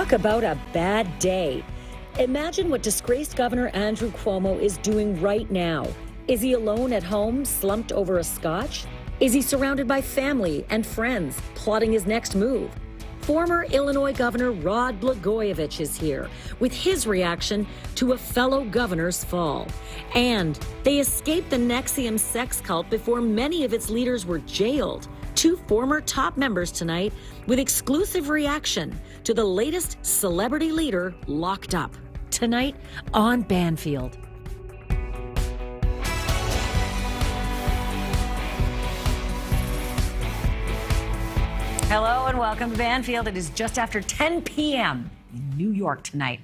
Talk about a bad day. Imagine what disgraced Governor Andrew Cuomo is doing right now. Is he alone at home, slumped over a scotch? Is he surrounded by family and friends, plotting his next move? Former Illinois Governor Rod Blagojevich is here with his reaction to a fellow governor's fall. And they escaped the NXIVM sex cult before many of its leaders were jailed. Two former top members tonight with exclusive reaction to the latest celebrity leader locked up. Tonight on Banfield. Hello and welcome to Banfield. It is just after 10 p.m. in New York tonight.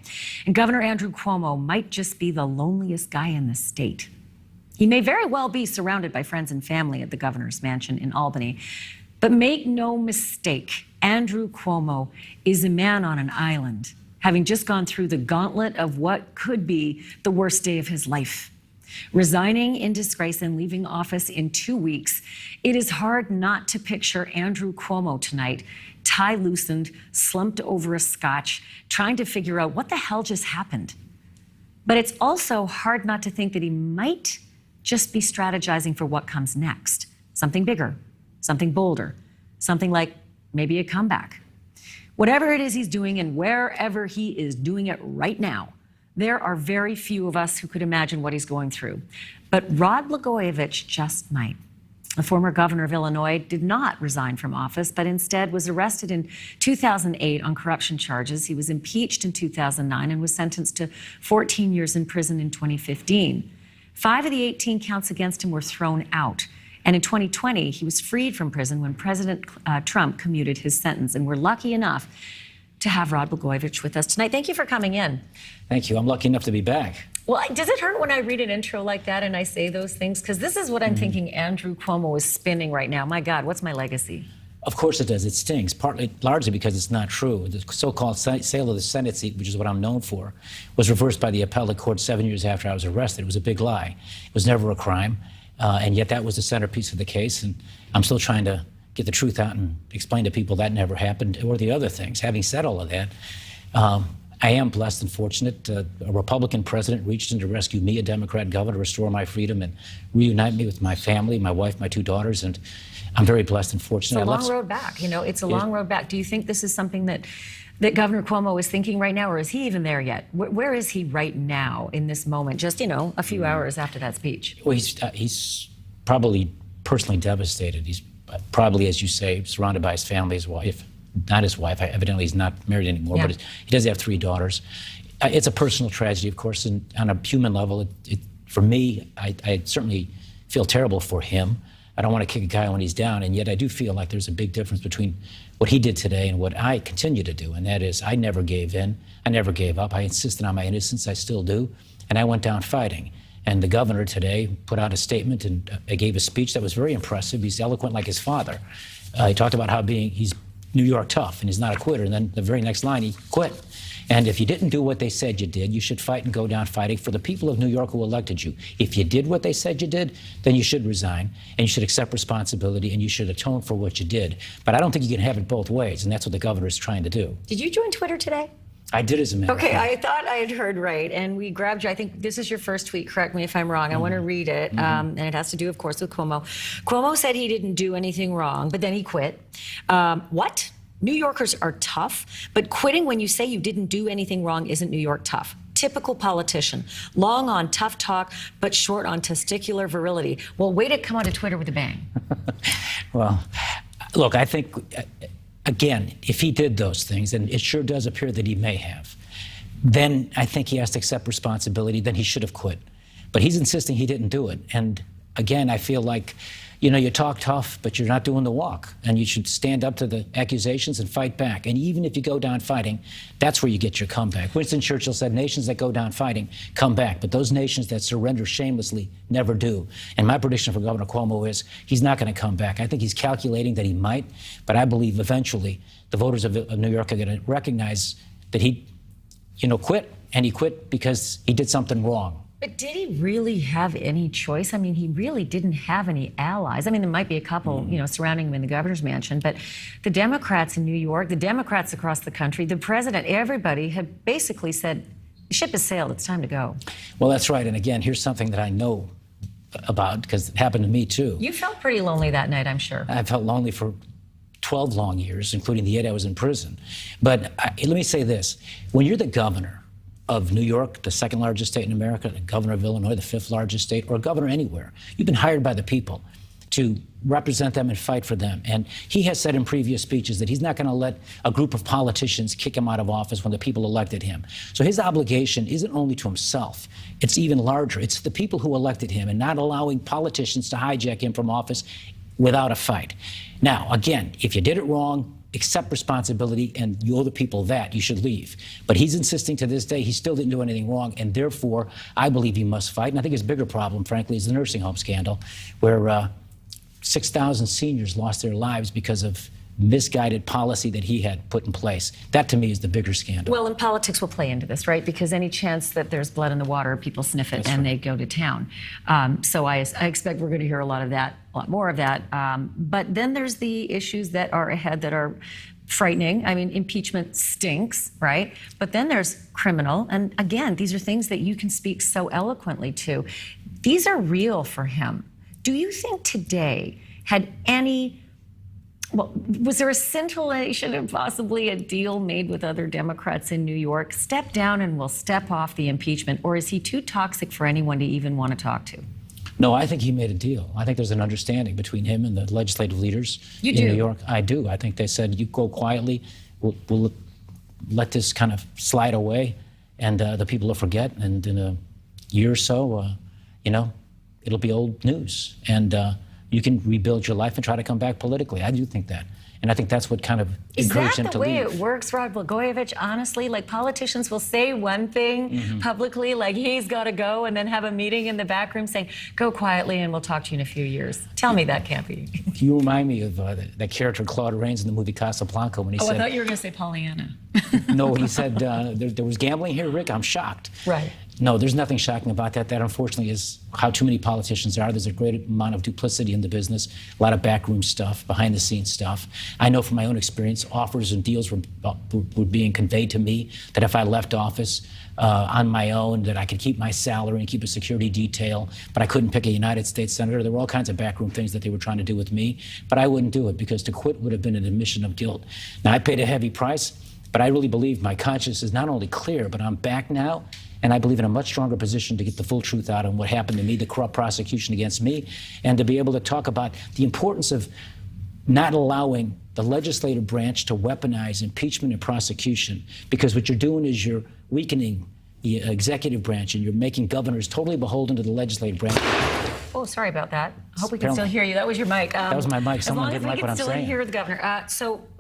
And Governor Andrew Cuomo might just be the loneliest guy in the state. He may very well be surrounded by friends and family at the governor's mansion in Albany. But make no mistake, Andrew Cuomo is a man on an island, having just gone through the gauntlet of what could be the worst day of his life. Resigning in disgrace and leaving office in 2 weeks, it is hard not to picture Andrew Cuomo tonight, tie loosened, slumped over a scotch, trying to figure out what the hell just happened. But it's also hard not to think that he might just be strategizing for what comes next. Something bigger, something bolder, something like maybe a comeback. Whatever it is he's doing and wherever he is doing it right now, there are very few of us who could imagine what he's going through. But Rod Blagojevich just might. The former governor of Illinois did not resign from office, but instead was arrested in 2008 on corruption charges. He was impeached in 2009 and was sentenced to 14 years in prison in 2015. 5 of the 18 counts against him were thrown out. And in 2020, he was freed from prison when President Trump commuted his sentence. And we're lucky enough to have Rod Blagojevich with us tonight. Thank you for coming in. Thank you. I'm lucky enough to be back. Well, does it hurt when I read an intro like that and I say those things? Because this is what I'm thinking Andrew Cuomo is spinning right now. My God, what's my legacy? Of course it does. It stings, largely because it's not true. The so-called sale of the Senate seat, which is what I'm known for, was reversed by the appellate court 7 years after I was arrested. It was a big lie. It was never a crime. And yet that was the centerpiece of the case. And I'm still trying to get the truth out and explain to people that never happened, or the other things. Having said all of that, I am blessed and fortunate. A Republican president reached in to rescue me, a Democrat governor, restore my freedom and reunite me with my family, my wife, my 2 daughters. And I'm very blessed and fortunate. It's a long road back. You know, it's a long road back. Do you think this is something that Governor Cuomo is thinking right now, or is he even there yet? Where is he right now in this moment, just, you know, a few hours after that speech? Well, he's probably personally devastated. He's probably, as you say, surrounded by his family, his wife. Not his wife. Evidently, he's not married anymore, but he does have 3 daughters. It's a personal tragedy, of course, and on a human level, for me, I certainly feel terrible for him. I don't want to kick a guy when he's down, and yet I do feel like there's a big difference between what he did today and what I continue to do, and that is I never gave in. I never gave up. I insisted on my innocence. I still do, and I went down fighting. And the governor today put out a statement and gave a speech that was very impressive. He's eloquent like his father. He talked about how he's New York tough and he's not a quitter. And then the very next line, he quit. And if you didn't do what they said you did, you should fight and go down fighting for the people of New York who elected you. If you did what they said you did, then you should resign and you should accept responsibility and you should atone for what you did. But I don't think you can have it both ways, and that's what the governor is trying to do. Did you join Twitter today? I did, as a matter of fact. Okay, I thought I had heard right, and we grabbed you. I think this is your first tweet. Correct me if I'm wrong. I want to read it, and it has to do, of course, with Cuomo. Cuomo said he didn't do anything wrong, but then he quit. What? New Yorkers are tough, but quitting when you say you didn't do anything wrong isn't New York tough. Typical politician. Long on tough talk, but short on testicular virility. Well, way to come onto Twitter with a bang. Well, look, I think... Again, if he did those things, and it sure does appear that he may have, then I think he has to accept responsibility. Then he should have quit. But he's insisting he didn't do it. And again, I feel like, you know, you talk tough, but you're not doing the walk. And you should stand up to the accusations and fight back. And even if you go down fighting, that's where you get your comeback. Winston Churchill said, nations that go down fighting come back. But those nations that surrender shamelessly never do. And my prediction for Governor Cuomo is he's not going to come back. I think he's calculating that he might. But I believe eventually the voters of New York are going to recognize that he, you know, quit. And he quit because he did something wrong. But did he really have any choice? I mean, he really didn't have any allies. I mean, there might be a couple, surrounding him in the governor's mansion, but the Democrats in New York, the Democrats across the country, the president, everybody had basically said, the ship has sailed, it's time to go. Well, that's right. And again, here's something that I know about because it happened to me too. You felt pretty lonely that night, I'm sure. I felt lonely for 12 long years, including the 8 I was in prison. But let me say this. When you're the governor of New York, the second largest state in America, the governor of Illinois, the fifth largest state, or a governor anywhere, you've been hired by the people to represent them and fight for them. And he has said in previous speeches that he's not going to let a group of politicians kick him out of office when the people elected him. So his obligation isn't only to himself, it's even larger. It's the people who elected him and not allowing politicians to hijack him from office without a fight. Now, again, if you did it wrong, accept responsibility, and you owe the people that. You should leave. But he's insisting to this day he still didn't do anything wrong, and therefore, I believe he must fight. And I think his bigger problem, frankly, is the nursing home scandal, where 6,000 seniors lost their lives because of misguided policy that he had put in place. That, to me, is the bigger scandal. Well, and politics will play into this, right? Because any chance that there's blood in the water, people sniff it. That's and right. They go to town. So I expect we're going to hear a lot of that, a lot more of that. But then there's the issues that are ahead that are frightening. I mean, impeachment stinks, right? But then there's criminal. And again, these are things that you can speak so eloquently to. These are real for him. Do you think today had any... Well, was there a scintillation and possibly a deal made with other Democrats in New York? Step down and we'll step off the impeachment. Or is he too toxic for anyone to even want to talk to? No, I think he made a deal. I think there's an understanding between him and the legislative leaders in New York. I do. I think they said, you go quietly, we'll let this kind of slide away, and the people will forget. And in a year or so, it'll be old news. And you can rebuild your life and try to come back politically. I do think that. And I think that's what kind of encouraged him to leave. Is that the way it works, Rod Bulgovich, honestly? Like, politicians will say one thing publicly, like he's got to go, and then have a meeting in the back room saying, go quietly and we'll talk to you in a few years. Tell me that can't be. You remind me of that character Claude Rains in the movie Casablanca when he said... I thought you were going to say Pollyanna. No, he said, there was gambling here, Rick, I'm shocked. Right. No, there's nothing shocking about that. That, unfortunately, is how too many politicians are. There's a great amount of duplicity in the business, a lot of backroom stuff, behind-the-scenes stuff. I know from my own experience, offers and deals were being conveyed to me that if I left office on my own, that I could keep my salary and keep a security detail, but I couldn't pick a United States senator. There were all kinds of backroom things that they were trying to do with me, but I wouldn't do it because to quit would have been an admission of guilt. Now, I paid a heavy price, but I really believe my conscience is not only clear, but I'm back now. And I believe in a much stronger position to get the full truth out on what happened to me, the corrupt prosecution against me, and to be able to talk about the importance of not allowing the legislative branch to weaponize impeachment and prosecution. Because what you're doing is you're weakening the executive branch and you're making governors totally beholden to the legislative branch. Oh, sorry about that. I hope we can still hear you. That was your mic. That was my mic. Someone didn't like what I'm saying. As long as we can still hear the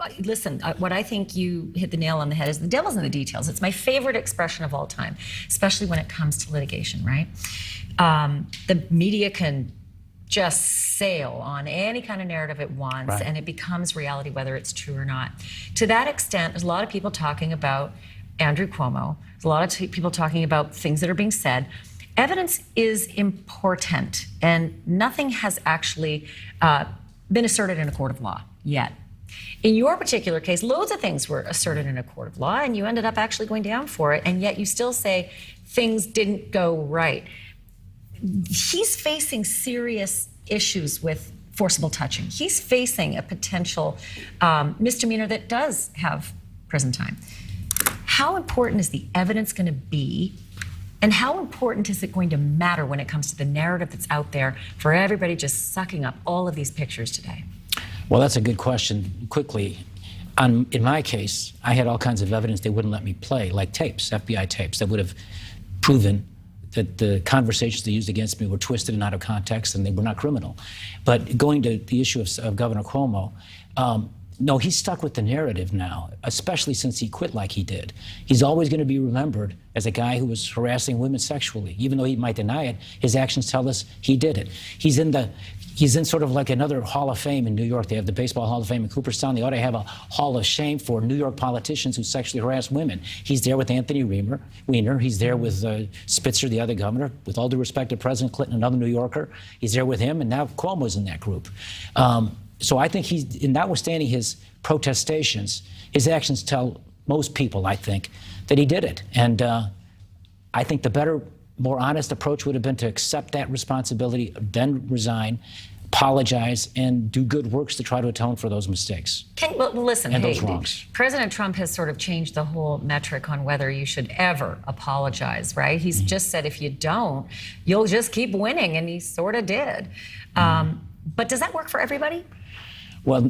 governor. Listen, what I think you hit the nail on the head is the devil's in the details. It's my favorite expression of all time, especially when it comes to litigation, right? The media can just sail on any kind of narrative it wants, right, and it becomes reality whether it's true or not. To that extent, there's a lot of people talking about Andrew Cuomo. There's a lot of people talking about things that are being said. Evidence is important, and nothing has actually been asserted in a court of law yet. In your particular case, loads of things were asserted in a court of law, and you ended up actually going down for it, and yet you still say things didn't go right. He's facing serious issues with forcible touching. He's facing a potential misdemeanor that does have prison time. How important is the evidence going to be? And how important is it going to matter when it comes to the narrative that's out there for everybody just sucking up all of these pictures today? Well, that's a good question. Quickly, in my case, I had all kinds of evidence they wouldn't let me play, like tapes, FBI tapes, that would have proven that the conversations they used against me were twisted and out of context, and they were not criminal. But going to the issue of Governor Cuomo, No, he's stuck with the narrative now, especially since he quit like he did. He's always going to be remembered as a guy who was harassing women sexually. Even though he might deny it, his actions tell us he did it. He's in sort of like another Hall of Fame in New York. They have the Baseball Hall of Fame in Cooperstown. They ought to have a Hall of Shame for New York politicians who sexually harass women. He's there with Anthony Weiner. He's there with Spitzer, the other governor. With all due respect to President Clinton, another New Yorker. He's there with him, and now Cuomo's in that group. So I think notwithstanding his protestations, his actions tell most people, I think, that he did it. And I think the better, more honest approach would have been to accept that responsibility, then resign, apologize, and do good works to try to atone for those mistakes. Well, listen, and those wrongs. President Trump has sort of changed the whole metric on whether you should ever apologize, right? He's just said if you don't, you'll just keep winning, and he sort of did. But does that work for everybody? Well,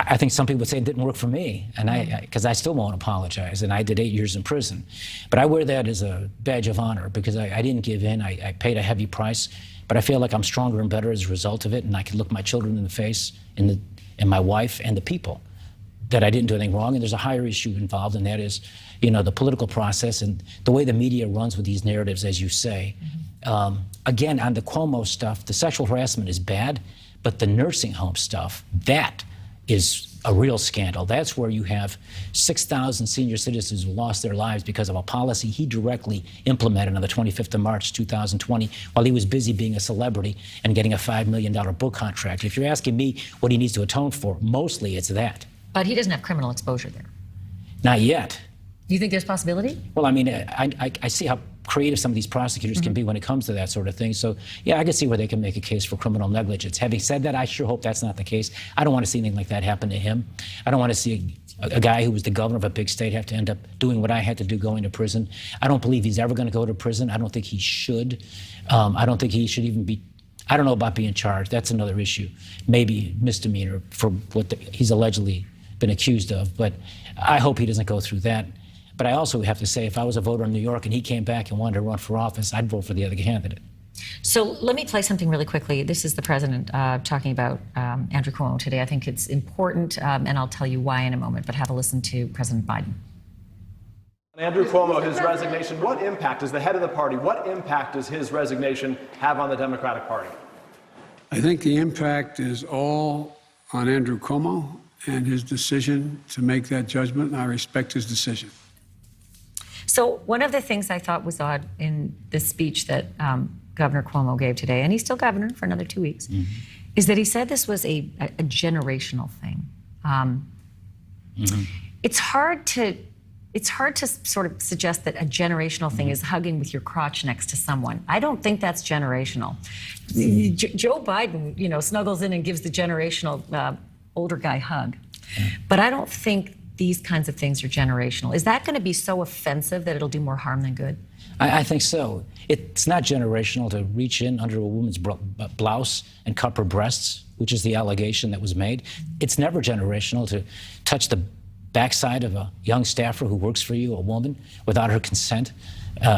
I think some people would say it didn't work for me, and because I still won't apologize, and I did 8 years in prison. But I wear that as a badge of honor because I didn't give in. I paid a heavy price, but I feel like I'm stronger and better as a result of it, and I can look my children in the face, and my wife, and the people, that I didn't do anything wrong. And there's a higher issue involved, and that is, the political process and the way the media runs with these narratives, as you say. Again, on the Cuomo stuff, the sexual harassment is bad, but the nursing home stuff, that is a real scandal. That's where you have 6,000 senior citizens who lost their lives because of a policy he directly implemented on the 25th of March, 2020, while he was busy being a celebrity and getting a $5 million book contract. If you're asking me what he needs to atone for, mostly it's that. But he doesn't have criminal exposure there. Not yet. Do you think there's possibility? Well, I mean, I see how creative some of these prosecutors can be when it comes to that sort of thing. So, yeah, I can see where they can make a case for criminal negligence. Having said that, I sure hope that's not the case. I don't want to see anything like that happen to him. I don't want to see a guy who was the governor of a big state have to end up doing what I had to do, going to prison. I don't believe he's ever going to go to prison. I don't think he should. I don't think he should even be. I don't know about being charged. That's another issue. Maybe misdemeanor for what he's allegedly been accused of. But I hope he doesn't go through that. But I also have to say, if I was a voter in New York and he came back and wanted to run for office, I'd vote for the other candidate. So let me play something really quickly. This is the president talking about Andrew Cuomo today. I think it's important, and I'll tell you why in a moment, but have a listen to President Biden. Andrew Cuomo, his resignation, what impact, as the head of the party, what impact does his resignation have on the Democratic Party? I think the impact is all on Andrew Cuomo and his decision to make that judgment, and I respect his decision. So one of the things I thought was odd in this speech that Governor Cuomo gave today, and he's still governor for another 2 weeks, is that he said this was a generational thing. It's hard to sort of suggest that a generational thing is hugging with your crotch next to someone. I don't think that's generational. Joe Biden, snuggles in and gives the generational older guy hug, but I don't think these kinds of things are generational. Is that going to be so offensive that it'll do more harm than good? I think so. It's not generational to reach in under a woman's blouse and cup her breasts, which is the allegation that was made. It's never generational to touch the backside of a young staffer who works for you, a woman, without her consent.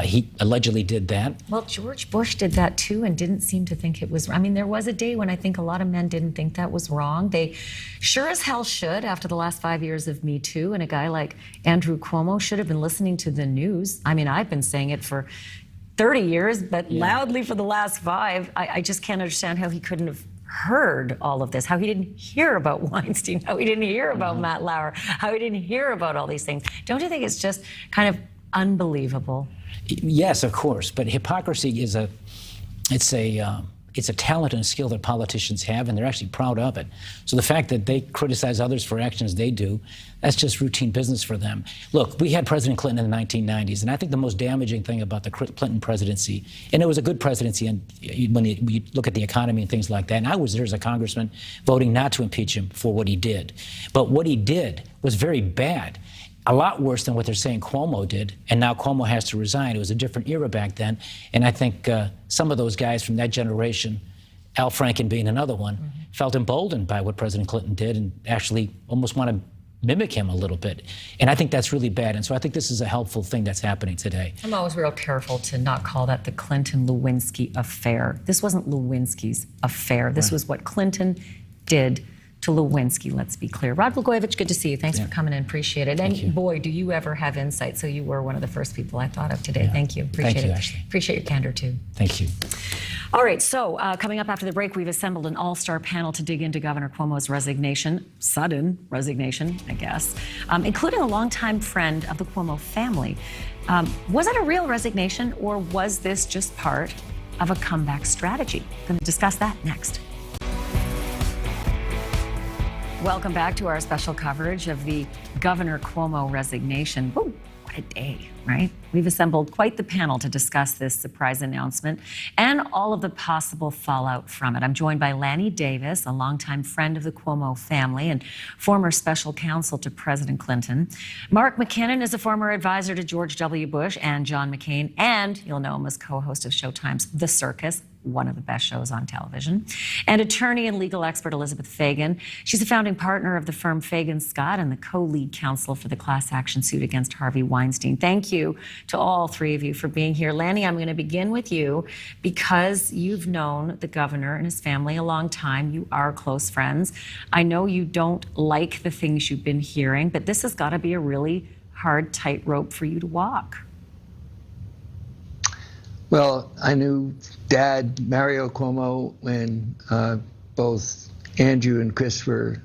He allegedly did that. Well, George Bush did that too and didn't seem to think it was. I mean, there was a day when I think a lot of men didn't think that was wrong. They sure as hell should after the last 5 years of Me Too, and a guy like Andrew Cuomo should have been listening to the news. I mean, I've been saying it for 30 years, but loudly for the last 5. I just can't understand how he couldn't have heard all of this, how he didn't hear about Weinstein, how he didn't hear about Matt Lauer, how he didn't hear about all these things. Don't you think it's just kind of unbelievable? Yes, of course, but hypocrisy is it's a talent and a skill that politicians have, and they're actually proud of it. So the fact that they criticize others for actions they do, that's just routine business for them. Look, we had President Clinton in the 1990s, and I think the most damaging thing about the Clinton presidency, and it was a good presidency and when you look at the economy and things like that, and I was there as a congressman voting not to impeach him for what he did. But what he did was very bad. A lot worse than what they're saying Cuomo did, and now Cuomo has to resign. It was a different era back then, and I think some of those guys from that generation, Al Franken being another one, felt emboldened by what President Clinton did and actually almost want to mimic him a little bit. And I think that's really bad, and so I think this is a helpful thing that's happening today. I'm always real careful to not call that the Clinton-Lewinsky affair. This wasn't Lewinsky's affair. This was what Clinton did to Lewinsky, let's be clear. Rod Bulgovich, good to see you. Thanks for coming in. Appreciate it. And boy, do you ever have insight. So you were one of the first people I thought of today. Thank you. Appreciate Thank you, it. Ashley. Appreciate your candor, too. Thank you. All right, so coming up after the break, we've assembled an all-star panel to dig into Governor Cuomo's resignation, sudden resignation, I guess, including a longtime friend of the Cuomo family. Was it a real resignation, or was this just part of a comeback strategy? Going to discuss that next. Welcome back to our special coverage of the Governor Cuomo resignation. Woo, what a day, right? We've assembled quite the panel to discuss this surprise announcement and all of the possible fallout from it. I'm joined by Lanny Davis, a longtime friend of the Cuomo family and former special counsel to President Clinton. Mark McKinnon is a former advisor to George W. Bush and John McCain, and you'll know him as co-host of Showtime's The Circus, one of the best shows on television, and attorney and legal expert Elizabeth Fagan. She's a founding partner of the firm Fagan Scott and the co-lead counsel for the class action suit against Harvey Weinstein. Thank you to all three of you for being here. Lanny, I'm going to begin with you because you've known the governor and his family a long time. You are close friends. I know you don't like the things you've been hearing, but this has got to be a really hard tightrope for you to walk. Well, I knew Dad, Mario Cuomo, when both Andrew and Chris were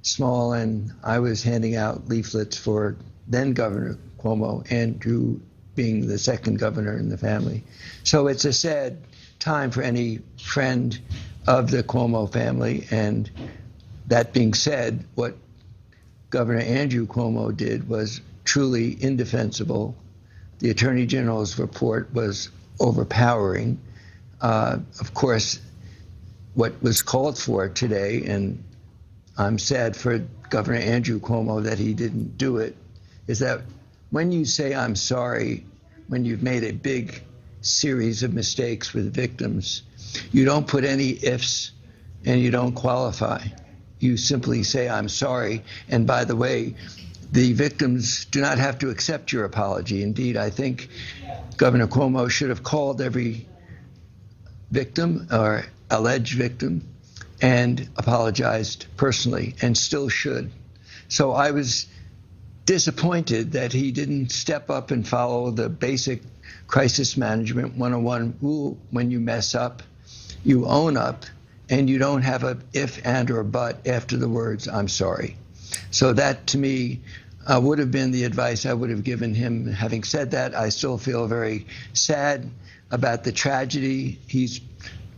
small, and I was handing out leaflets for then Governor Cuomo, Andrew being the second governor in the family. So it's a sad time for any friend of the Cuomo family. And that being said, what Governor Andrew Cuomo did was truly indefensible. The Attorney General's report was overpowering. Of course, what was called for today, and I'm sad for Governor Andrew Cuomo that he didn't do it, is that when you say I'm sorry, when you've made a big series of mistakes with victims, you don't put any ifs and you don't qualify. You simply say I'm sorry. And by the way, the victims do not have to accept your apology. Indeed, I think Governor Cuomo should have called every victim or alleged victim and apologized personally, and still should. So I was disappointed that he didn't step up and follow the basic crisis management 101 rule. When you mess up, you own up, and you don't have a if, and, or but after the words, I'm sorry. So that, to me, would have been the advice I would have given him. Having said that, I still feel very sad about the tragedy. He's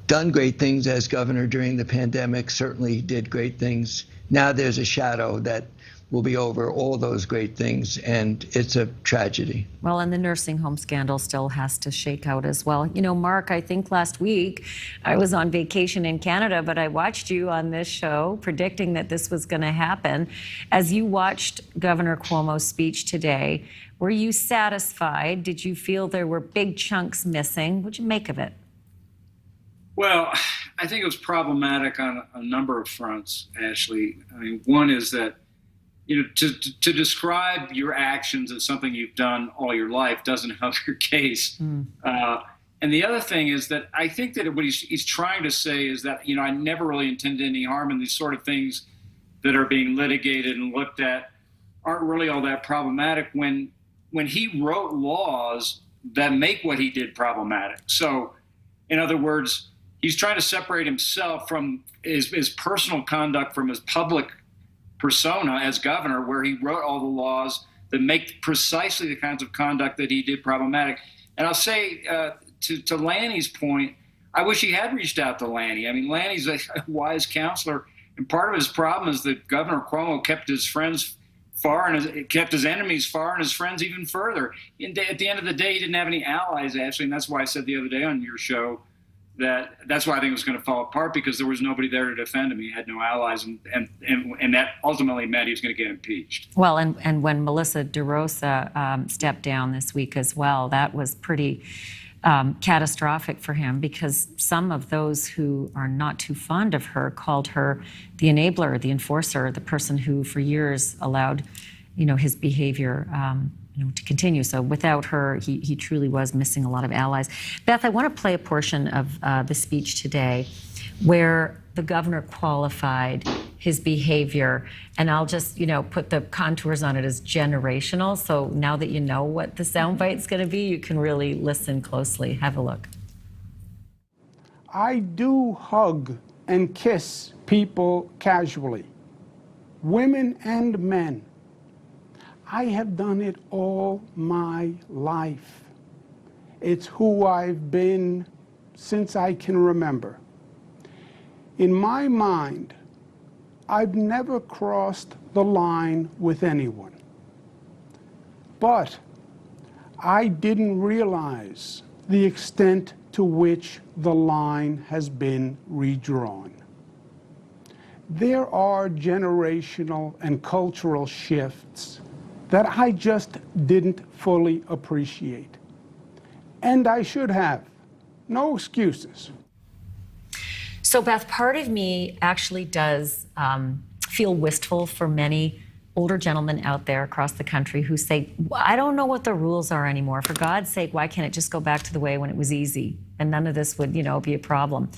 done great things as governor during the pandemic, certainly did great things. Now there's a shadow that will be over all those great things, and it's a tragedy. Well, and the nursing home scandal still has to shake out as well. You know, Mark, I think last week I was on vacation in Canada, but I watched you on this show predicting that this was going to happen. As you watched Governor Cuomo's speech today, were you satisfied? Did you feel there were big chunks missing? What'd you make of it? Well, I think it was problematic on a number of fronts, Ashley. I mean, one is that, you know, to describe your actions as something you've done all your life doesn't help your case. And the other thing is that I think that what he's trying to say is that, you know, I never really intended any harm, and these sort of things that are being litigated and looked at aren't really all that problematic when he wrote laws that make what he did problematic. So, in other words, he's trying to separate himself from his personal conduct from his public persona as governor, where he wrote all the laws that make precisely the kinds of conduct that he did problematic. And I'll say to Lanny's point, I wish he had reached out to Lanny. I mean, Lanny's a wise counselor, and part of his problem is that Governor Cuomo kept his friends far and kept his enemies far and his friends even further. And at the end of the day, he didn't have any allies, actually, and that's why I said the other day on your show that's why I think it was going to fall apart, because there was nobody there to defend him. He had no allies, and that ultimately meant he was going to get impeached. Well, and when Melissa DeRosa stepped down this week as well, that was pretty catastrophic for him, because some of those who are not too fond of her called her the enabler, the enforcer, the person who for years allowed, you know, his behavior to continue. So without her, he truly was missing a lot of allies. Beth, I want to play a portion of the speech today where the governor qualified his behavior, and I'll just, put the contours on it as generational. So now that you know what the soundbite's going to be, you can really listen closely. Have a look. I do hug and kiss people casually, women and men. I have done it all my life. It's who I've been since I can remember. In my mind, I've never crossed the line with anyone. But I didn't realize the extent to which the line has been redrawn. There are generational and cultural shifts that I just didn't fully appreciate. And I should have. No excuses. So, Beth, part of me actually does feel wistful for many older gentlemen out there across the country who say, I don't know what the rules are anymore. For God's sake, why can't it just go back to the way when it was easy and none of this would, be a problem?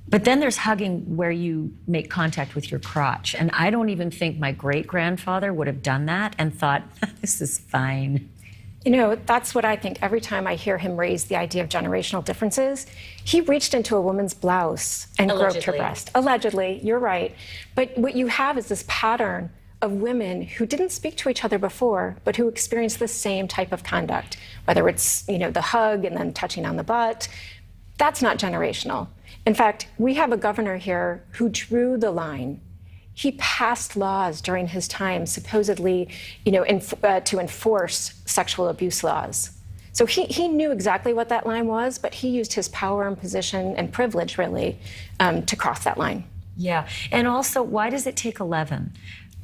But then there's hugging where you make contact with your crotch. And I don't even think my great-grandfather would have done that and thought, this is fine. That's what I think. Every time I hear him raise the idea of generational differences, he reached into a woman's blouse and groped her breast. Allegedly, you're right. But what you have is this pattern of women who didn't speak to each other before, but who experienced the same type of conduct, whether it's, the hug and then touching on the butt. That's not generational. In fact, we have a governor here who drew the line. He passed laws during his time, supposedly, to enforce sexual abuse laws. So he knew exactly what that line was, but he used his power and position and privilege, really, to cross that line. Yeah, and also, why does it take 11?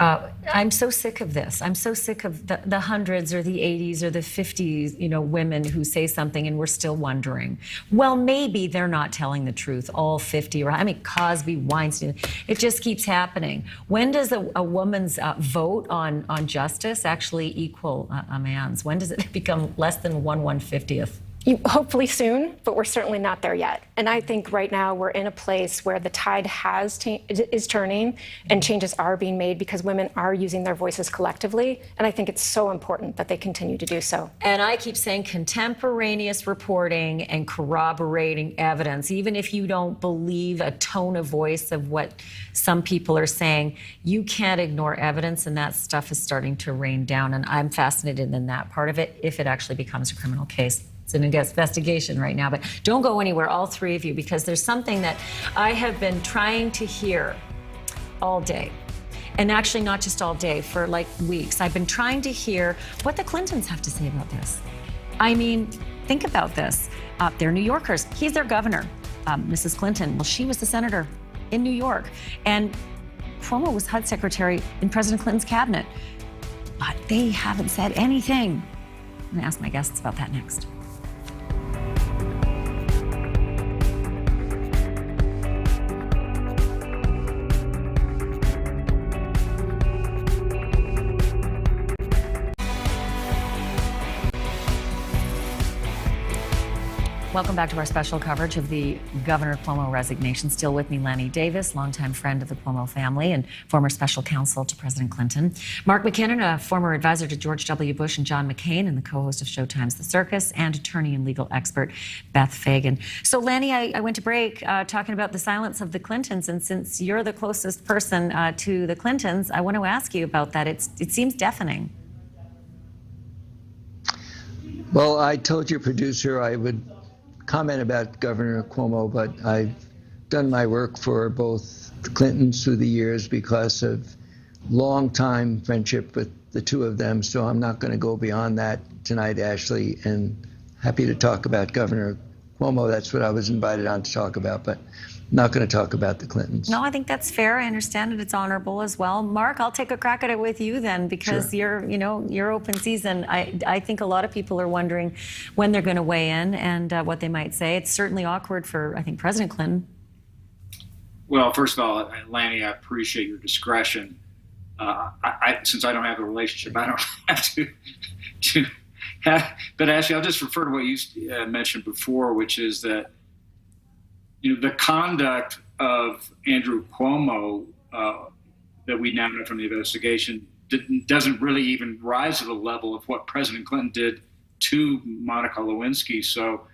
I'm so sick of this. I'm so sick of the hundreds or the 80s or the 50s, women who say something and we're still wondering. Well, maybe they're not telling the truth, all 50. Cosby, Weinstein, it just keeps happening. When does a woman's vote on justice actually equal a man's? When does it become less than 1/150th? Hopefully soon, but we're certainly not there yet. And I think right now we're in a place where the tide is turning and changes are being made because women are using their voices collectively. And I think it's so important that they continue to do so. And I keep saying contemporaneous reporting and corroborating evidence. Even if you don't believe a tone of voice of what some people are saying, you can't ignore evidence, and that stuff is starting to rain down. And I'm fascinated in that part of it if it actually becomes a criminal case. It's an investigation right now, but don't go anywhere, all three of you, because there's something that I have been trying to hear all day. And actually not just all day, for weeks. I've been trying to hear what the Clintons have to say about this. Think about this. They're New Yorkers. He's their governor, Mrs. Clinton. Well, she was the senator in New York. And Cuomo was HUD secretary in President Clinton's cabinet. But they haven't said anything. I'm going to ask my guests about that next. Welcome back to our special coverage of the Governor Cuomo resignation. Still with me, Lanny Davis, longtime friend of the Cuomo family and former special counsel to President Clinton. Mark McKinnon, a former advisor to George W. Bush and John McCain, and the co-host of Showtime's The Circus, and attorney and legal expert Beth Fagan. So, Lanny, I went to break talking about the silence of the Clintons, and since you're the closest person to the Clintons, I want to ask you about that. It seems deafening. Well, I told your producer I would comment about Governor Cuomo, but I've done my work for both the Clintons through the years because of long-time friendship with the two of them, so I'm not going to go beyond that tonight, Ashley, and happy to talk about Governor Cuomo. That's what I was invited on to talk about, but I'm not going to talk about the Clintons. No, I think that's fair. I understand it. It's honorable as well. Mark, I'll take a crack at it with you then, because Sure. you're open season. I think a lot of people are wondering when they're going to weigh in and what they might say. It's certainly awkward for, I think, President Clinton. Well, first of all, Lanny, I appreciate your discretion. Since I don't have a relationship, I don't have to have. But actually, I'll just refer to what you mentioned before, which is that the conduct of Andrew Cuomo that we now know from the investigation doesn't really even rise to the level of what President Clinton did to Monica Lewinsky. So,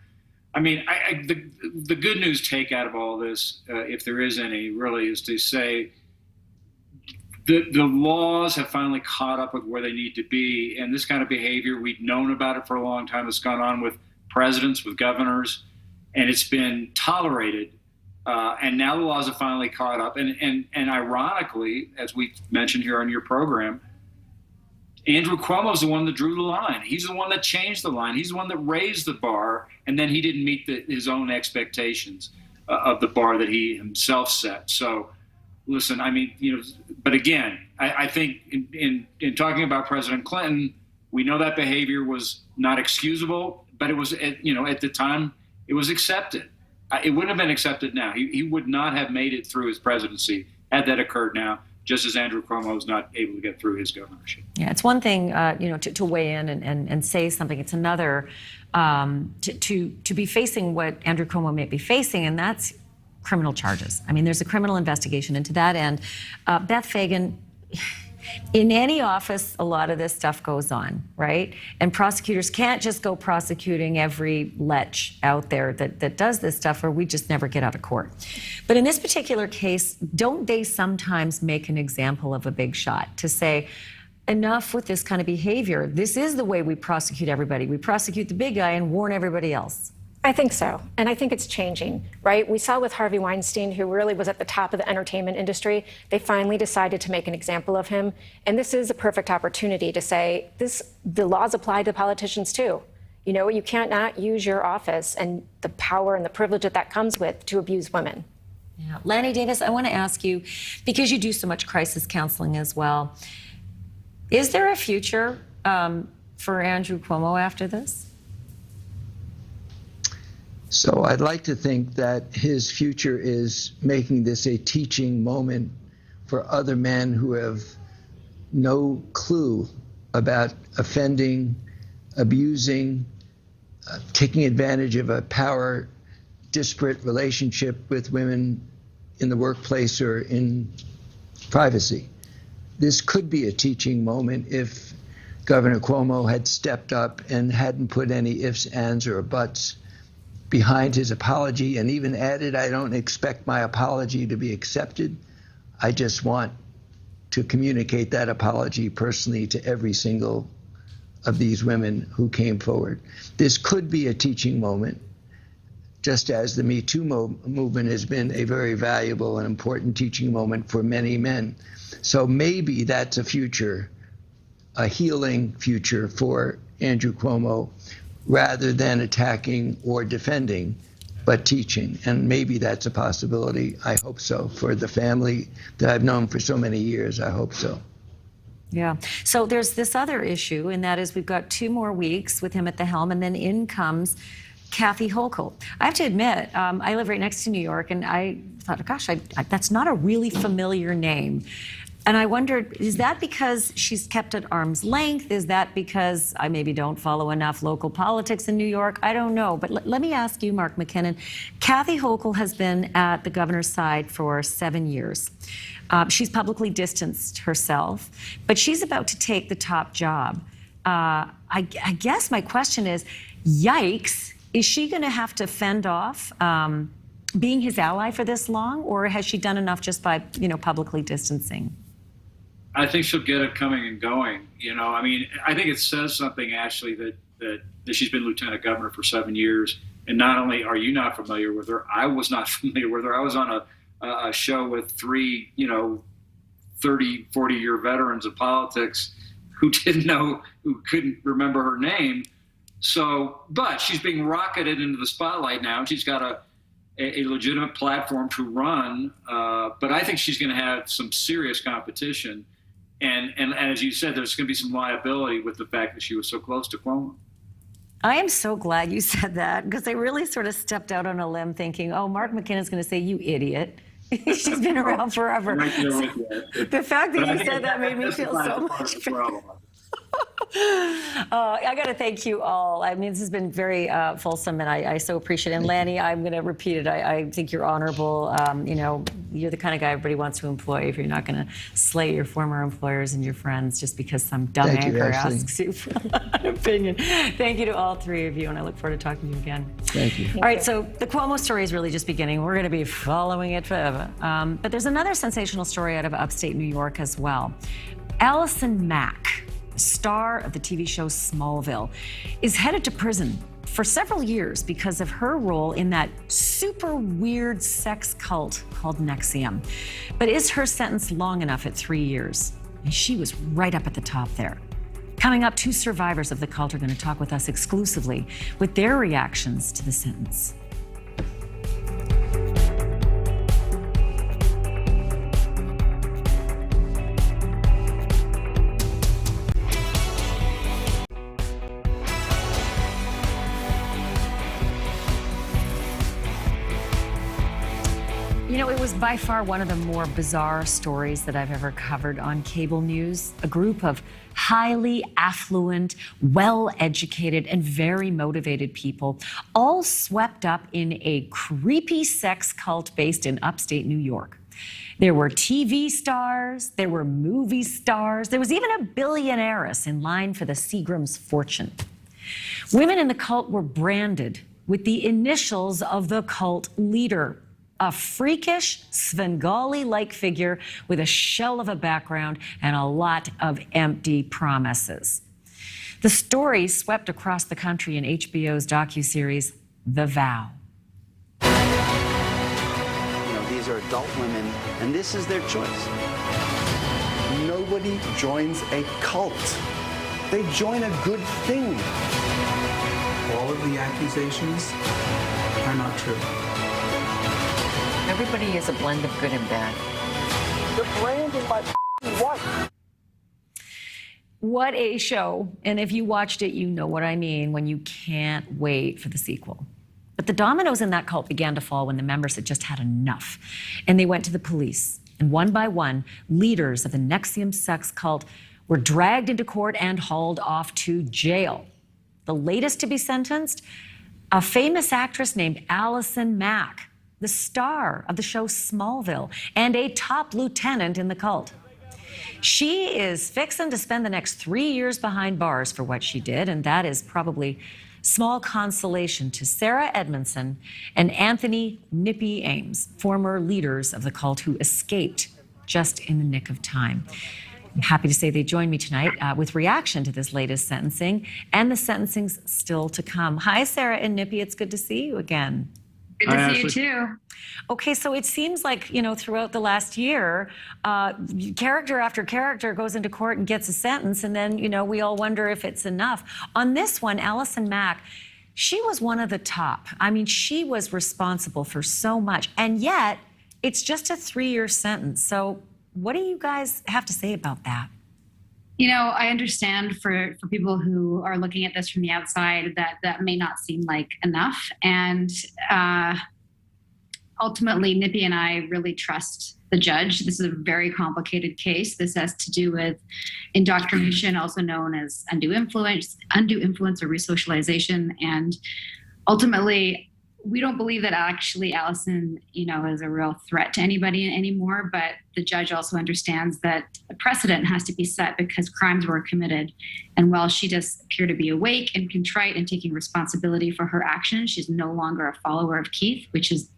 I mean, the good news take out of all this, if there is any, really, is to say the laws have finally caught up with where they need to be. And this kind of behavior, we've known about it for a long time. It's gone on with presidents, with governors, and it's been tolerated. And now the laws have finally caught up. And ironically, as we mentioned here on your program, Andrew Cuomo is the one that drew the line. He's the one that changed the line. He's the one that raised the bar, and then he didn't meet his own expectations of the bar that he himself set. So, listen, I mean, but again, I think in talking about President Clinton, we know that behavior was not excusable, but it was, at the time, it was accepted. It wouldn't have been accepted now. He would not have made it through his presidency had that occurred now, just as Andrew Cuomo was not able to get through his governorship. Yeah, it's one thing, to weigh in and say something. It's another to be facing what Andrew Cuomo may be facing, and that's criminal charges. I mean, there's a criminal investigation into that. And Beth Fagan, in any office, a lot of this stuff goes on, right? And prosecutors can't just go prosecuting every lech out there that does this stuff, or we just never get out of court. But in this particular case, don't they sometimes make an example of a big shot to say, enough with this kind of behavior. This is the way we prosecute everybody. We prosecute the big guy and warn everybody else. I think so. And I think it's changing, right? We saw with Harvey Weinstein, who really was at the top of the entertainment industry, they finally decided to make an example of him. And this is a perfect opportunity to say, the laws apply to politicians too. You can't not use your office and the power and the privilege that comes with to abuse women. Yeah. Lanny Davis, I want to ask you, because you do so much crisis counseling as well, is there a future for Andrew Cuomo after this? So I'd like to think that his future is making this a teaching moment for other men who have no clue about offending, abusing, taking advantage of a power disparate relationship with women in the workplace or in privacy. This could be a teaching moment if Governor Cuomo had stepped up and hadn't put any ifs, ands, or buts behind his apology, and even added, I don't expect my apology to be accepted. I just want to communicate that apology personally to every single of these women who came forward. This could be a teaching moment, just as the Me Too movement has been a very valuable and important teaching moment for many men. So maybe that's a future, a healing future for Andrew Cuomo, rather than attacking or defending, but teaching. And maybe that's a possibility. I hope so. For the family that I've known for so many years, I hope so. Yeah. So there's this other issue, and that is we've got 2 more weeks with him at the helm, and then in comes Kathy Hochul. I have to admit, I live right next to New York, and I thought, gosh, that's not a really familiar name. And I wondered, is that because she's kept at arm's length? Is that because I maybe don't follow enough local politics in New York? I don't know. But let me ask you, Mark McKinnon. Kathy Hochul has been at the governor's side for 7 years. She's publicly distanced herself, but she's about to take the top job. I guess my question is, yikes, is she going to have to fend off being his ally for this long, or has she done enough just by, publicly distancing? I think she'll get it coming and going. I mean, I think it says something, Ashley, that she's been lieutenant governor for 7 years. And not only are you not familiar with her, I was not familiar with her. I was on a show with 3, 30, 40-year veterans of politics who couldn't remember her name. So, but she's being rocketed into the spotlight now. She's got a legitimate platform to run. But I think she's going to have some serious competition. And as you said, there's going to be some liability with the fact that she was so close to Cuomo. I am so glad you said that, because I really sort of stepped out on a limb thinking, oh, Mark McKinnon's going to say, you idiot. She's been around forever. Right there with you. The fact that you said that made me feel so much better. I got to thank you all. I mean, this has been very fulsome, and I so appreciate it. And Lanny, I'm going to repeat it. I think you're honorable. You know, you're the kind of guy everybody wants to employ if you're not going to slay your former employers and your friends just because some dumb anchor asks you for an opinion. Thank you to all three of you, and I look forward to talking to you again. Thank you. All right, so the Cuomo story is really just beginning. We're going to be following it forever. But there's another sensational story out of upstate New York as well. Allison Mack, star of the TV show Smallville, is headed to prison for several years because of her role in that super weird sex cult called NXIVM. But is her sentence long enough at 3 years? And she was right up at the top there. Coming up, 2 survivors of the cult are going to talk with us exclusively with their reactions to the sentence. You know, it was by far one of the more bizarre stories that I've ever covered on cable news. A group of highly affluent, well-educated, and very motivated people, all swept up in a creepy sex cult based in upstate New York. There were TV stars, there were movie stars, there was even a billionairess in line for the Seagram's fortune. Women in the cult were branded with the initials of the cult leader. A freakish, Svengali-like figure with a shell of a background and a lot of empty promises. The story swept across the country in HBO's docuseries, The Vow. You know, these are adult women, and this is their choice. Nobody joins a cult. They join a good thing. All of the accusations are not true. Everybody is a blend of good and bad. You're branding my wife. What a show. And if you watched it, you know what I mean when you can't wait for the sequel. But the dominoes in that cult began to fall when the members had just had enough. And they went to the police. And one by one, leaders of the NXIVM sex cult were dragged into court and hauled off to jail. The latest to be sentenced, a famous actress named Allison Mack, the star of the show Smallville, and a top lieutenant in the cult. She is fixing to spend the next 3 years behind bars for what she did, and that is probably small consolation to Sarah Edmondson and Anthony Nippy Ames, former leaders of the cult who escaped just in the nick of time. I'm happy to say they joined me tonight with reaction to this latest sentencing and the sentencing's still to come. Hi, Sarah and Nippy. It's good to see you again. Good to see you too. Okay, so it seems like, you know, throughout the last year, character after character goes into court and gets a sentence, and then, you know, we all wonder if it's enough. On this one, Allison Mack, she was one of the top. I mean, she was responsible for so much, and yet it's just a 3-year sentence. So what do you guys have to say about that? You know, I understand for people who are looking at this from the outside that may not seem like enough. And ultimately, Nippy and I really trust the judge. This is a very complicated case. This has to do with indoctrination, also known as undue influence or resocialization. And ultimately, we don't believe that actually Allison, you know, is a real threat to anybody anymore, but the judge also understands that a precedent has to be set because crimes were committed. And while she does appear to be awake and contrite and taking responsibility for her actions, she's no longer a follower of Keith, which is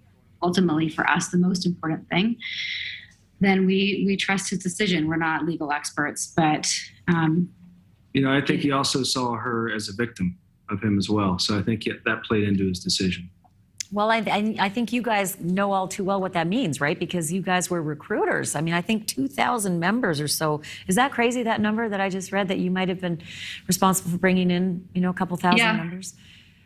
ultimately for us the most important thing. Then we trust his decision. We're not legal experts, but you know, I think he also saw her as a victim of him as well. So I think that played into his decision. Well, I think you guys know all too well what that means, right? Because you guys were recruiters. I mean, I think 2,000 members or so. Is that crazy, that number that I just read, that you might have been responsible for bringing in, you know, a couple thousand members?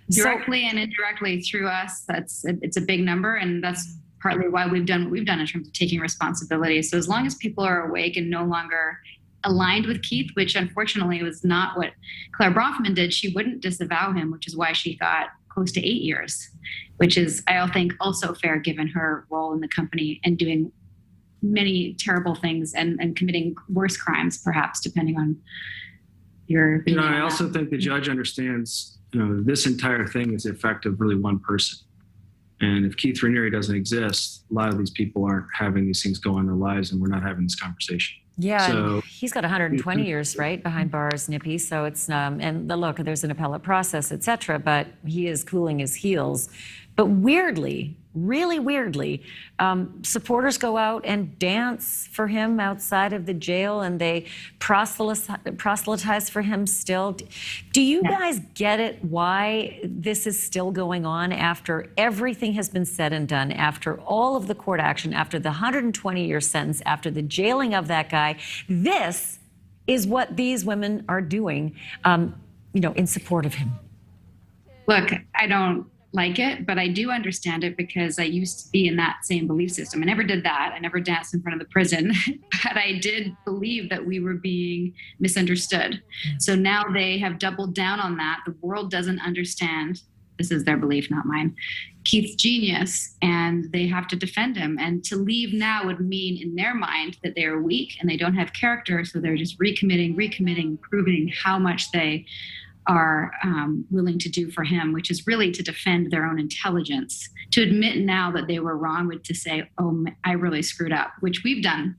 Directly and indirectly through us, it's a big number, and that's partly why we've done what we've done in terms of taking responsibility. So as long as people are awake and no longer aligned with Keith, which unfortunately was not what Claire Bronfman did, she wouldn't disavow him, which is why she got close to 8 years, which is, I think, also fair given her role in the company and doing many terrible things and committing worse crimes, perhaps, depending on your opinion I on also that? think the judge understands, this entire thing is the effect of really one person. And if Keith Raniere doesn't exist, a lot of these people aren't having these things go on in their lives, and we're not having this conversation. Yeah, So, and he's got 120 years, right, behind bars, Nippy. So it's, and look, there's an appellate process, et cetera, but he is cooling his heels. But weirdly, really weirdly, supporters go out and dance for him outside of the jail, and they proselytize for him still. Do you guys get it, why this is still going on after everything has been said and done, after all of the court action, after the 120-year sentence, after the jailing of that guy? This is what these women are doing, in support of him. Look, I don't like it, but I do understand it because I used to be in that same belief system. I never did that. I never danced in front of the prison, but I did believe that we were being misunderstood. So now they have doubled down on that. The world doesn't understand. This is their belief, not mine. Keith's genius, and they have to defend him. And to leave now would mean, in their mind, that they are weak and they don't have character. So they're just recommitting, proving how much they are willing to do for him, which is really to defend their own intelligence. To admit now that they were wrong would to say, oh, I really screwed up, which we've done.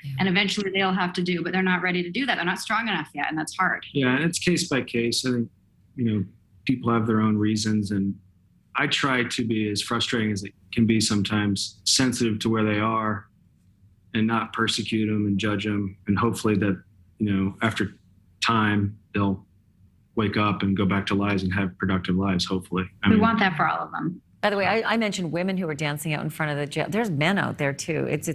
Yeah. And eventually they'll have to do, but they're not ready to do that. They're not strong enough yet, and that's hard. Yeah, and it's case by case. I think, people have their own reasons, and I try to be, as frustrating as it can be sometimes, sensitive to where they are and not persecute them and judge them. And hopefully that, after time, they'll wake up and go back to lives and have productive lives, hopefully. We want that for all of them. By the way, I mentioned women who are dancing out in front of the jail. There's men out there too. It's a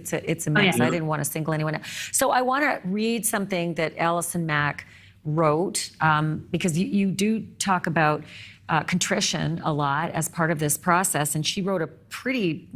mess. Oh, yeah. I didn't want to single anyone out. So I want to read something that Allison Mack wrote, because you do talk about contrition a lot as part of this process, and she wrote a pretty,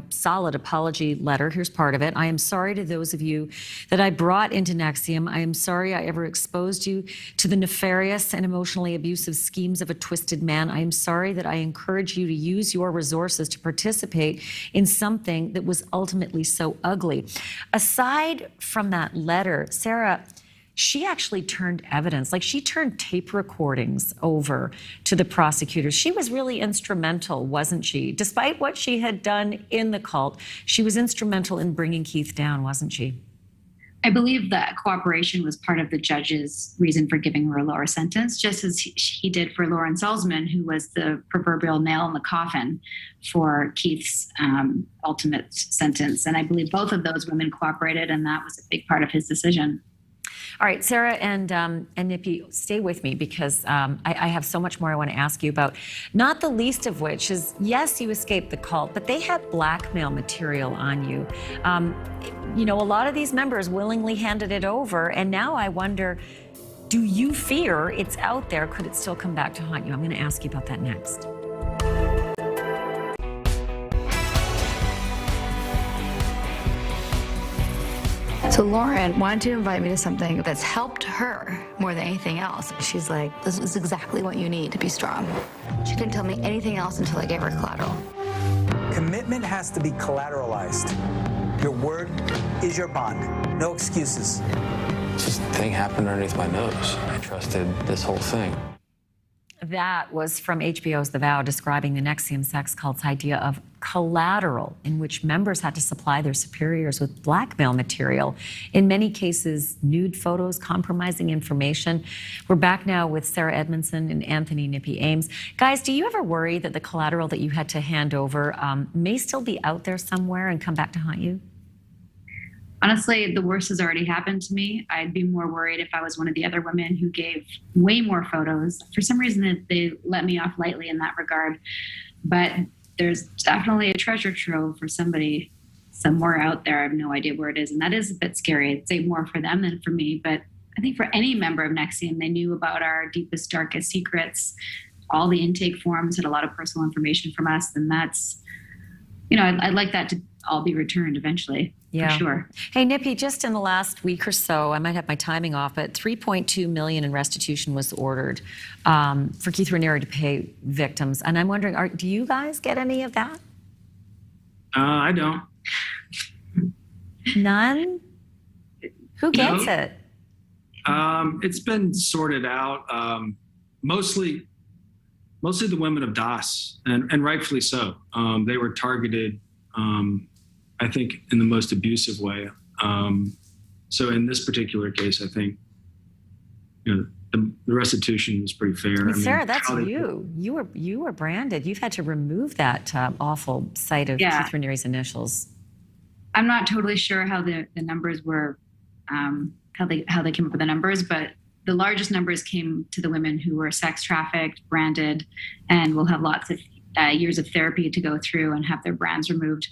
solid apology letter. Here's part of it. I am sorry to those of you that I brought into NXIVM. I am sorry I ever exposed you to the nefarious and emotionally abusive schemes of a twisted man. I am sorry that I encouraged you to use your resources to participate in something that was ultimately so ugly. Aside from that letter, Sarah, she actually turned evidence, like she turned tape recordings over to the prosecutors. She was really instrumental, wasn't she? Despite what she had done in the cult, she was instrumental in bringing Keith down, wasn't she? I believe that cooperation was part of the judge's reason for giving her a lower sentence, just as he did for Lauren Salzman, who was the proverbial nail in the coffin for Keith's ultimate sentence. And I believe both of those women cooperated, and that was a big part of his decision. All right, Sarah and Nippy, stay with me, because I have so much more I want to ask you about. Not the least of which is, yes, you escaped the cult, but they had blackmail material on you. A lot of these members willingly handed it over, and now I wonder, do you fear it's out there? Could it still come back to haunt you? I'm going to ask you about that next. So Lauren wanted to invite me to something that's helped her more than anything else. She's like, this is exactly what you need to be strong. She didn't tell me anything else until I gave her collateral. Commitment has to be collateralized. Your word is your bond. No excuses. This thing happened underneath my nose. I trusted this whole thing. That was from HBO's The Vow, describing the NXIVM sex cult's idea of collateral, in which members had to supply their superiors with blackmail material, in many cases nude photos, compromising information. We're back now with Sarah Edmondson and Anthony Nippy Ames. Guys, do you ever worry that the collateral that you had to hand over may still be out there somewhere and come back to haunt you? Honestly, the worst has already happened to me. I'd be more worried if I was one of the other women who gave way more photos. For some reason, they let me off lightly in that regard. But there's definitely a treasure trove for somebody somewhere out there. I have no idea where it is. And that is a bit scary. I'd say more for them than for me. But I think for any member of NXIVM, they knew about our deepest, darkest secrets. All the intake forms had a lot of personal information from us. And that's, I'd like that to all be returned eventually. Yeah. For sure. Hey, Nippy, just in the last week or so, I might have my timing off, but $3.2 million in restitution was ordered for Keith Raniere to pay victims. And I'm wondering, do you guys get any of that? I don't. None? Who gets it? It's been sorted out. Mostly the women of DAS, and rightfully so. They were targeted, I think, in the most abusive way. So in this particular case, I think, the restitution was pretty fair. I mean, Sarah, that's you. You were branded. You've had to remove that awful site of Keith Raniere's initials. I'm not totally sure how the numbers were, how they came up with the numbers, but the largest numbers came to the women who were sex trafficked, branded, and will have lots of years of therapy to go through and have their brands removed.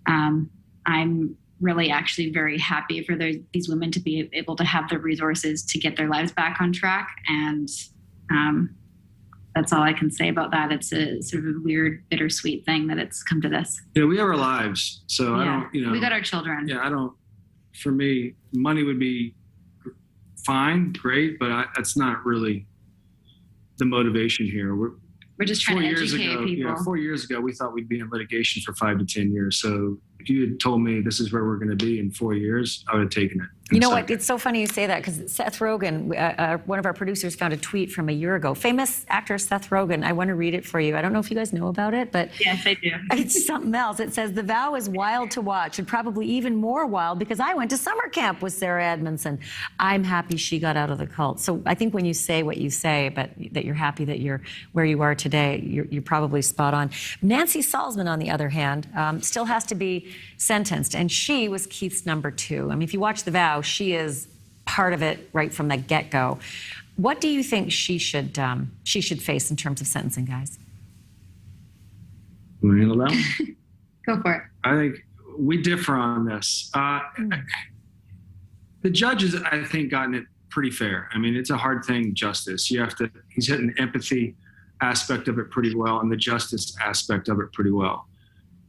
I'm really actually very happy for these women to be able to have the resources to get their lives back on track. And that's all I can say about that. It's a sort of weird, bittersweet thing that it's come to this. Yeah, we have our lives. So I don't, we got our children. Yeah, for me, money would be fine, great, but that's not really the motivation here. We're just trying to educate people. Yeah, 4 years ago, we thought we'd be in litigation for 5 to 10 years. So if you had told me this is where we're going to be in 4 years, I would have taken it. You know what? It's so funny you say that, because Seth Rogen, one of our producers, found a tweet from a year ago. Famous actor Seth Rogen. I want to read it for you. I don't know if you guys know about it, but yes, I do. It's something else. It says, "The Vow is wild to watch, and probably even more wild because I went to summer camp with Sarah Edmondson. I'm happy she got out of the cult." So I think when you say what you say, but that you're happy that you're where you are today, you're probably spot on. Nancy Salzman, on the other hand, still has to be sentenced, and she was Keith's number 2. I mean, if you watch The Vow, she is part of it right from the get-go. What do you think she should face in terms of sentencing, guys? Want to handle that one? Go for it. I think we differ on this. The judge has, I think, gotten it pretty fair. I mean, it's a hard thing, justice. He's hitting the empathy aspect of it pretty well and the justice aspect of it pretty well.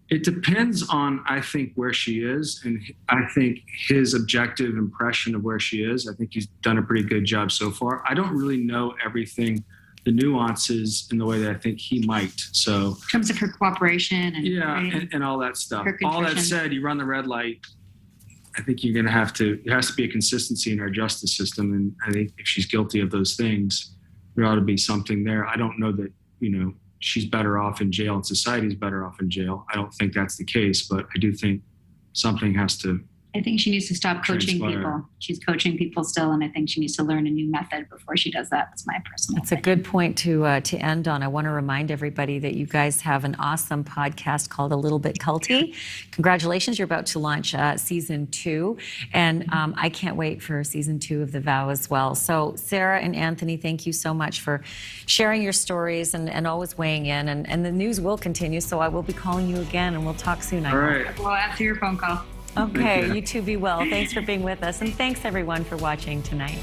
It depends on, I think, where she is, and I think his objective impression of where she is. I think he's done a pretty good job so far. I don't really know everything, the nuances in the way that I think he might. So in terms of her cooperation and and all that stuff. All that said, you run the red light. I think you're going to have to. There has to be a consistency in our justice system, and I think if she's guilty of those things, there ought to be something there. I don't know that she's better off in jail and society's better off in jail. I don't think that's the case, but I do think something has to. I think she needs to stop coaching people. She's coaching people still, and I think she needs to learn a new method before she does that. That's my personal That's opinion. A good point to end on. I want to remind everybody that you guys have an awesome podcast called A Little Bit Culty. Congratulations, you're about to launch season 2, and I can't wait for season 2 of The Vow as well. So Sarah and Anthony, thank you so much for sharing your stories and always weighing in, and the news will continue, so I will be calling you again, and we'll talk soon. All right. Well, after your phone call. Okay, you two be well. Thanks for being with us, and thanks everyone for watching tonight.